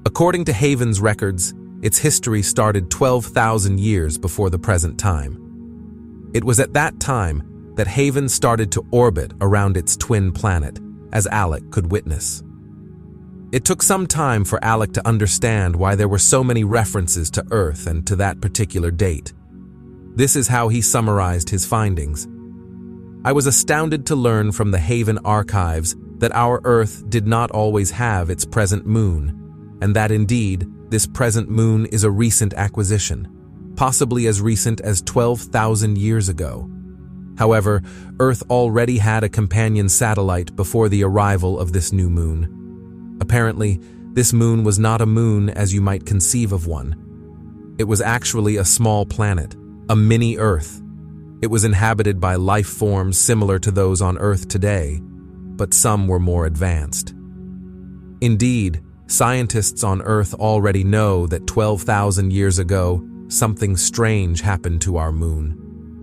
According to Haven's records, its history started 12,000 years before the present time. It was at that time that Haven started to orbit around its twin planet, as Alec could witness. It took some time for Alec to understand why there were so many references to Earth and to that particular date. This is how he summarized his findings. "I was astounded to learn from the Haven archives that our Earth did not always have its present moon, and that indeed, this present moon is a recent acquisition, possibly as recent as 12,000 years ago. However, Earth already had a companion satellite before the arrival of this new moon. Apparently, this moon was not a moon as you might conceive of one. It was actually a small planet, a mini-Earth. It was inhabited by life forms similar to those on Earth today, but some were more advanced. Indeed, scientists on Earth already know that 12,000 years ago, something strange happened to our moon.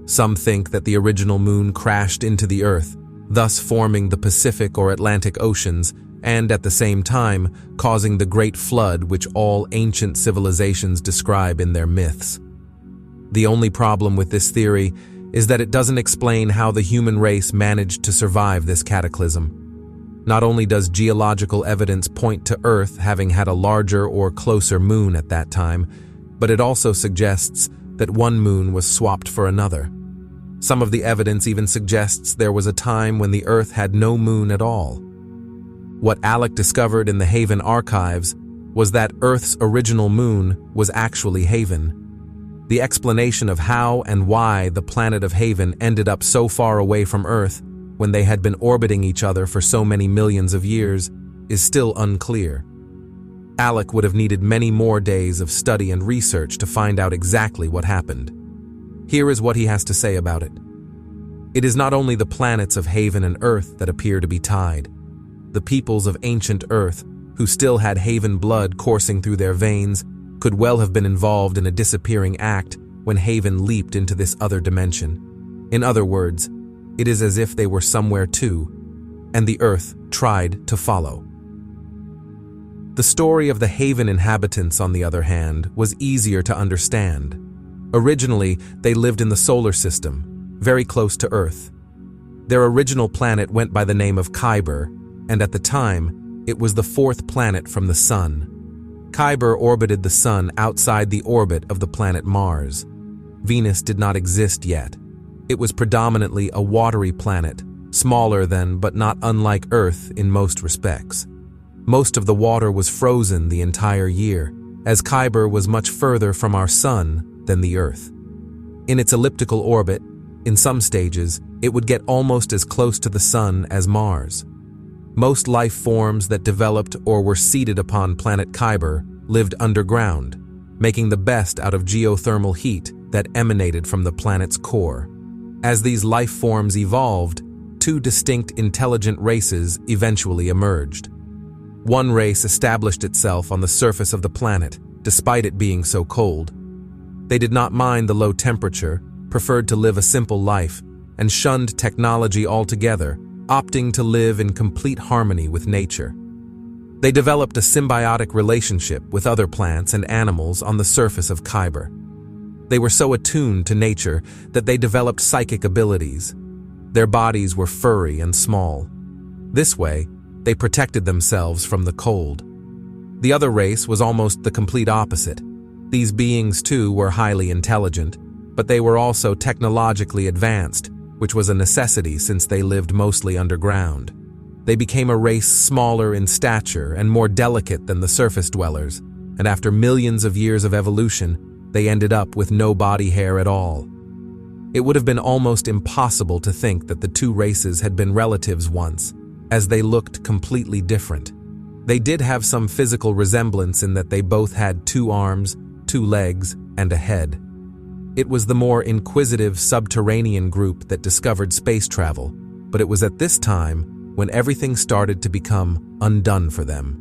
Some think that the original moon crashed into the Earth, thus forming the Pacific or Atlantic Oceans, and at the same time causing the Great Flood which all ancient civilizations describe in their myths. The only problem with this theory is that it doesn't explain how the human race managed to survive this cataclysm. Not only does geological evidence point to Earth having had a larger or closer moon at that time, but it also suggests that one moon was swapped for another. Some of the evidence even suggests there was a time when the Earth had no moon at all. What Alec discovered in the Haven archives was that Earth's original moon was actually Haven. The explanation of how and why the planet of Haven ended up so far away from Earth when they had been orbiting each other for so many millions of years is still unclear. Alec would have needed many more days of study and research to find out exactly what happened. Here is what he has to say about it. "It is not only the planets of Haven and Earth that appear to be tied. The peoples of ancient Earth, who still had Haven blood coursing through their veins, could well have been involved in a disappearing act when Haven leaped into this other dimension. In other words, it is as if they were somewhere too, and the Earth tried to follow." The story of the Haven inhabitants, on the other hand, was easier to understand. Originally, they lived in the solar system, very close to Earth. Their original planet went by the name of Kyber, and at the time, it was the fourth planet from the Sun. Kyber orbited the Sun outside the orbit of the planet Mars. Venus did not exist yet. It was predominantly a watery planet, smaller than but not unlike Earth in most respects. Most of the water was frozen the entire year, as Kyber was much further from our Sun than the Earth. In its elliptical orbit, in some stages, it would get almost as close to the Sun as Mars. Most life forms that developed or were seeded upon planet Kyber lived underground, making the best out of geothermal heat that emanated from the planet's core. As these life forms evolved, two distinct intelligent races eventually emerged. One race established itself on the surface of the planet, despite it being so cold. They did not mind the low temperature, preferred to live a simple life, and shunned technology altogether, opting to live in complete harmony with nature. They developed a symbiotic relationship with other plants and animals on the surface of Kyber. They were so attuned to nature that they developed psychic abilities. Their bodies were furry and small. This way, they protected themselves from the cold. The other race was almost the complete opposite. These beings too were highly intelligent, but they were also technologically advanced, which was a necessity since they lived mostly underground. They became a race smaller in stature and more delicate than the surface dwellers, and after millions of years of evolution, they ended up with no body hair at all. It would have been almost impossible to think that the two races had been relatives once, as they looked completely different. They did have some physical resemblance in that they both had 2 arms, 2 legs, and a head. It was the more inquisitive subterranean group that discovered space travel, but it was at this time when everything started to become undone for them.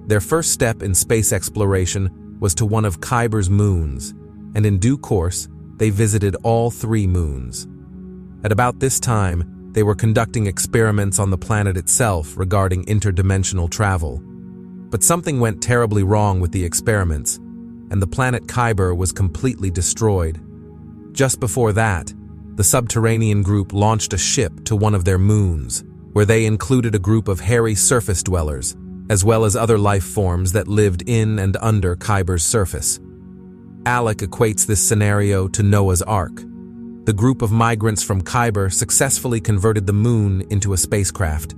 Their first step in space exploration was to one of Kyber's moons, and in due course, they visited all 3 moons. At about this time, they were conducting experiments on the planet itself regarding interdimensional travel. But something went terribly wrong with the experiments, and the planet Kyber was completely destroyed. Just before that, the subterranean group launched a ship to one of their moons, where they included a group of hairy surface dwellers, as well as other life forms that lived in and under Kyber's surface. Alec equates this scenario to Noah's Ark. The group of migrants from Khyber successfully converted the moon into a spacecraft.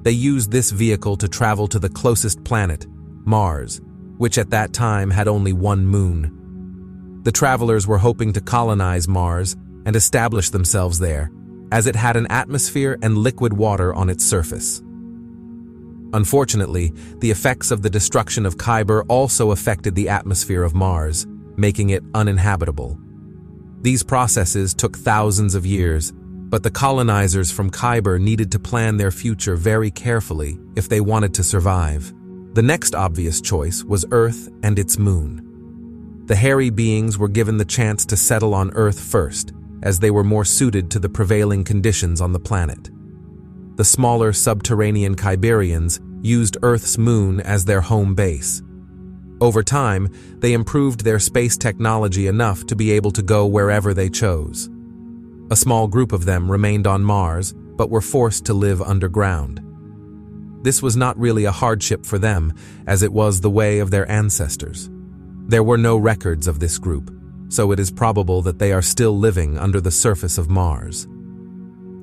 They used this vehicle to travel to the closest planet, Mars, which at that time had only one moon. The travelers were hoping to colonize Mars and establish themselves there, as it had an atmosphere and liquid water on its surface. Unfortunately, the effects of the destruction of Khyber also affected the atmosphere of Mars, making it uninhabitable. These processes took thousands of years, but the colonizers from Khyber needed to plan their future very carefully if they wanted to survive. The next obvious choice was Earth and its moon. The hairy beings were given the chance to settle on Earth first, as they were more suited to the prevailing conditions on the planet. The smaller subterranean Khyberians used Earth's moon as their home base. Over time, they improved their space technology enough to be able to go wherever they chose. A small group of them remained on Mars, but were forced to live underground. This was not really a hardship for them, as it was the way of their ancestors. There were no records of this group, so it is probable that they are still living under the surface of Mars.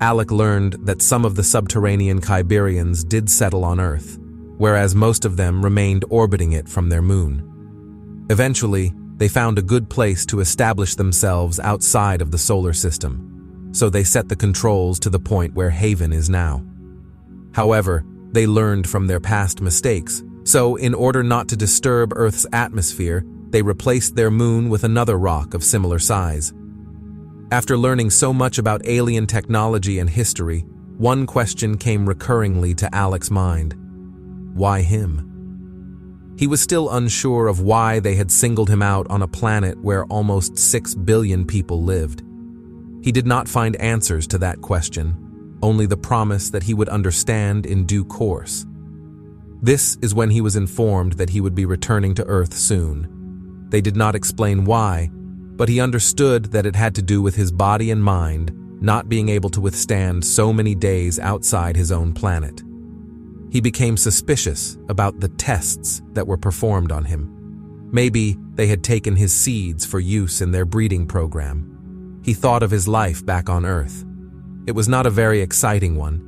Alec learned that some of the subterranean Khyberians did settle on Earth, whereas most of them remained orbiting it from their moon. Eventually, they found a good place to establish themselves outside of the solar system, so they set the controls to the point where Haven is now. However, they learned from their past mistakes, so in order not to disturb Earth's atmosphere, they replaced their moon with another rock of similar size. After learning so much about alien technology and history, one question came recurringly to Alec's mind. Why him? He was still unsure of why they had singled him out on a planet where almost 6 billion people lived. He did not find answers to that question, only the promise that he would understand in due course. This is when he was informed that he would be returning to Earth soon. They did not explain why, but he understood that it had to do with his body and mind not being able to withstand so many days outside his own planet. He became suspicious about the tests that were performed on him. Maybe they had taken his seeds for use in their breeding program. He thought of his life back on Earth. It was not a very exciting one.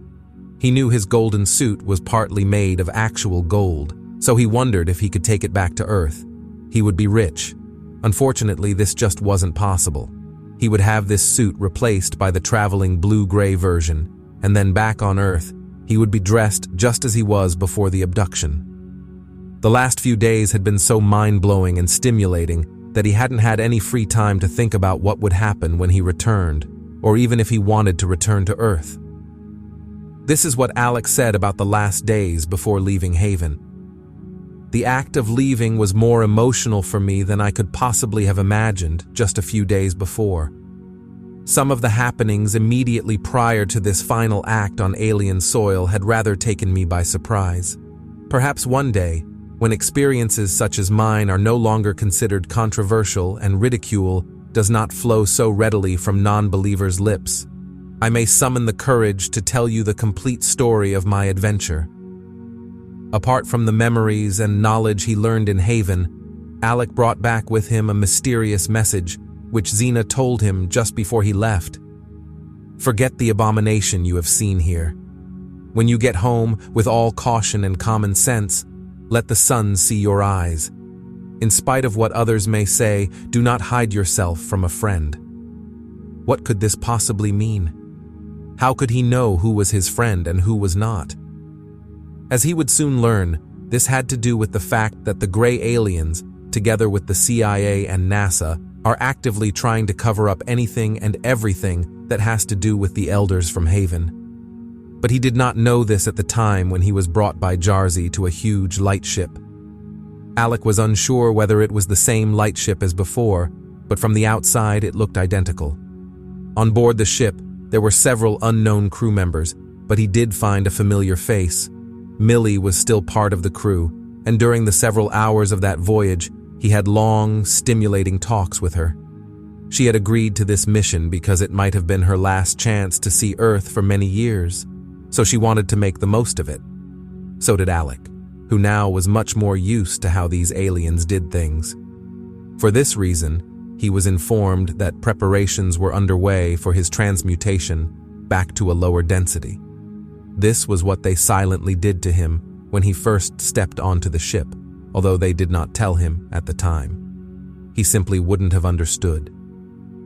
He knew his golden suit was partly made of actual gold, so he wondered if he could take it back to Earth. He would be rich. Unfortunately, this just wasn't possible. He would have this suit replaced by the traveling blue-gray version, and then back on Earth, he would be dressed just as he was before the abduction. The last few days had been so mind-blowing and stimulating that he hadn't had any free time to think about what would happen when he returned, or even if he wanted to return to Earth. This is what Alec said about the last days before leaving Haven. The act of leaving was more emotional for me than I could possibly have imagined just a few days before. Some of the happenings immediately prior to this final act on alien soil had rather taken me by surprise. Perhaps one day, when experiences such as mine are no longer considered controversial and ridicule does not flow so readily from non-believers' lips, I may summon the courage to tell you the complete story of my adventure. Apart from the memories and knowledge he learned in Haven, Alec brought back with him a mysterious message which Xena told him just before he left. Forget the abomination you have seen here. When you get home, with all caution and common sense, let the sun see your eyes. In spite of what others may say, do not hide yourself from a friend. What could this possibly mean? How could he know who was his friend and who was not? As he would soon learn, this had to do with the fact that the gray aliens, together with the CIA and NASA, are actively trying to cover up anything and everything that has to do with the elders from Haven. But he did not know this at the time when he was brought by Jarzy to a huge lightship. Alec was unsure whether it was the same lightship as before, but from the outside it looked identical. On board the ship, there were several unknown crew members, but he did find a familiar face. Millie was still part of the crew, and during the several hours of that voyage, he had long, stimulating talks with her. She had agreed to this mission because it might have been her last chance to see Earth for many years, so she wanted to make the most of it. So did Alec, who now was much more used to how these aliens did things. For this reason, he was informed that preparations were underway for his transmutation back to a lower density. This was what they silently did to him when he first stepped onto the ship, although they did not tell him at the time. He simply wouldn't have understood.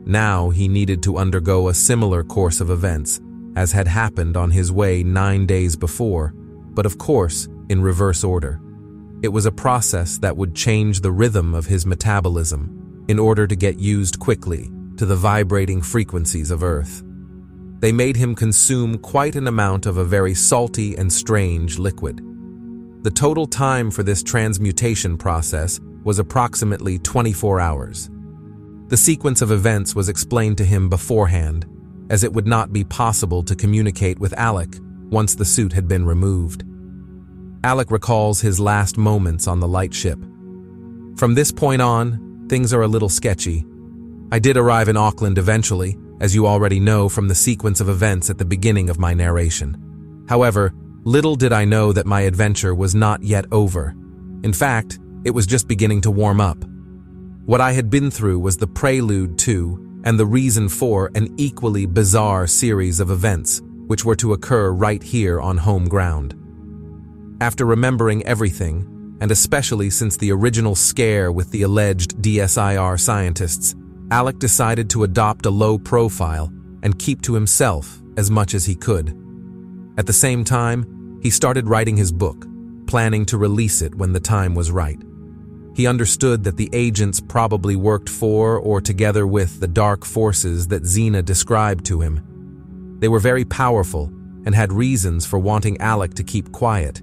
Now he needed to undergo a similar course of events, as had happened on his way 9 days before, but of course, in reverse order. It was a process that would change the rhythm of his metabolism in order to get used quickly to the vibrating frequencies of Earth. They made him consume quite an amount of a very salty and strange liquid. The total time for this transmutation process was approximately 24 hours. The sequence of events was explained to him beforehand, as it would not be possible to communicate with Alec once the suit had been removed. Alec recalls his last moments on the lightship. From this point on, things are a little sketchy. I did arrive in Auckland eventually, as you already know from the sequence of events at the beginning of my narration. However, little did I know that my adventure was not yet over. In fact, it was just beginning to warm up. What I had been through was the prelude to, and the reason for, an equally bizarre series of events, which were to occur right here on home ground. After remembering everything, and especially since the original scare with the alleged DSIR scientists, Alec decided to adopt a low profile and keep to himself as much as he could. At the same time, he started writing his book, planning to release it when the time was right. He understood that the agents probably worked for or together with the dark forces that Xena described to him. They were very powerful and had reasons for wanting Alec to keep quiet.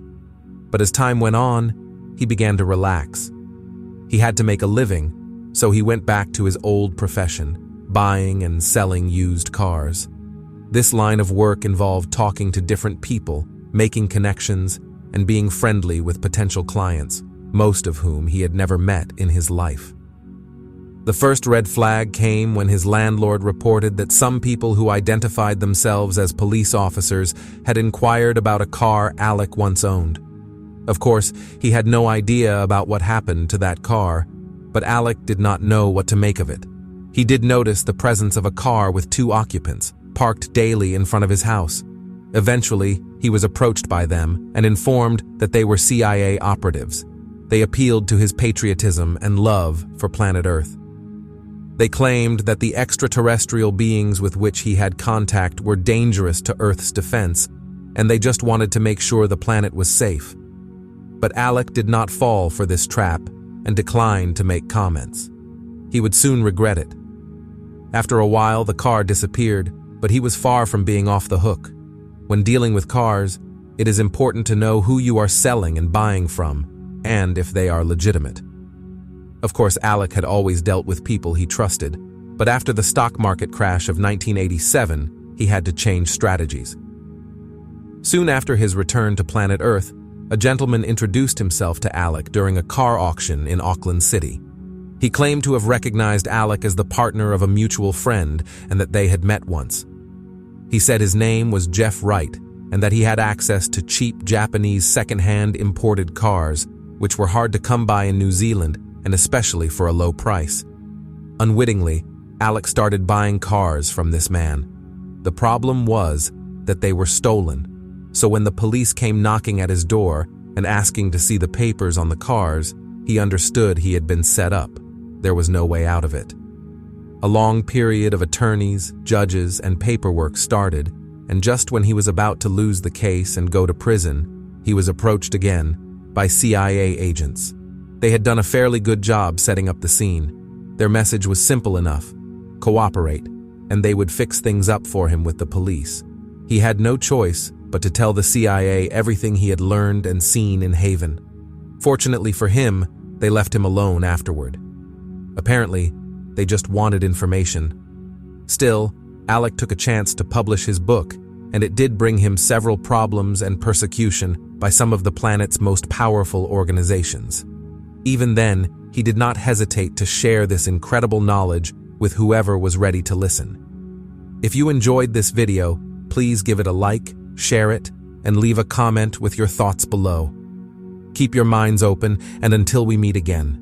But as time went on, he began to relax. He had to make a living, so he went back to his old profession, buying and selling used cars. This line of work involved talking to different people, making connections, and being friendly with potential clients, most of whom he had never met in his life. The first red flag came when his landlord reported that some people who identified themselves as police officers had inquired about a car Alec once owned. Of course, he had no idea about what happened to that car, but Alec did not know what to make of it. He did notice the presence of a car with 2 occupants, parked daily in front of his house. Eventually, he was approached by them and informed that they were CIA operatives. They appealed to his patriotism and love for planet Earth. They claimed that the extraterrestrial beings with which he had contact were dangerous to Earth's defense, and they just wanted to make sure the planet was safe. But Alec did not fall for this trap and declined to make comments. He would soon regret it. After a while, the car disappeared, but he was far from being off the hook. When dealing with cars, it is important to know who you are selling and buying from, and if they are legitimate. Of course, Alec had always dealt with people he trusted, but after the stock market crash of 1987, he had to change strategies. Soon after his return to planet Earth, a gentleman introduced himself to Alec during a car auction in Auckland City. He claimed to have recognized Alec as the partner of a mutual friend and that they had met once. He said his name was Jeff Wright and that he had access to cheap Japanese second-hand imported cars, which were hard to come by in New Zealand and especially for a low price. Unwittingly, Alec started buying cars from this man. The problem was that they were stolen, so when the police came knocking at his door and asking to see the papers on the cars, he understood he had been set up. There was no way out of it. A long period of attorneys, judges, and paperwork started, and just when he was about to lose the case and go to prison, he was approached again by CIA agents. They had done a fairly good job setting up the scene. Their message was simple enough: cooperate, and they would fix things up for him with the police. He had no choice but to tell the CIA everything he had learned and seen in Haven. Fortunately for him, they left him alone afterward. Apparently, they just wanted information. Still, Alec took a chance to publish his book, and it did bring him several problems and persecution by some of the planet's most powerful organizations. Even then, he did not hesitate to share this incredible knowledge with whoever was ready to listen. If you enjoyed this video, please give it a like, share it, and leave a comment with your thoughts below. Keep your minds open, and until we meet again,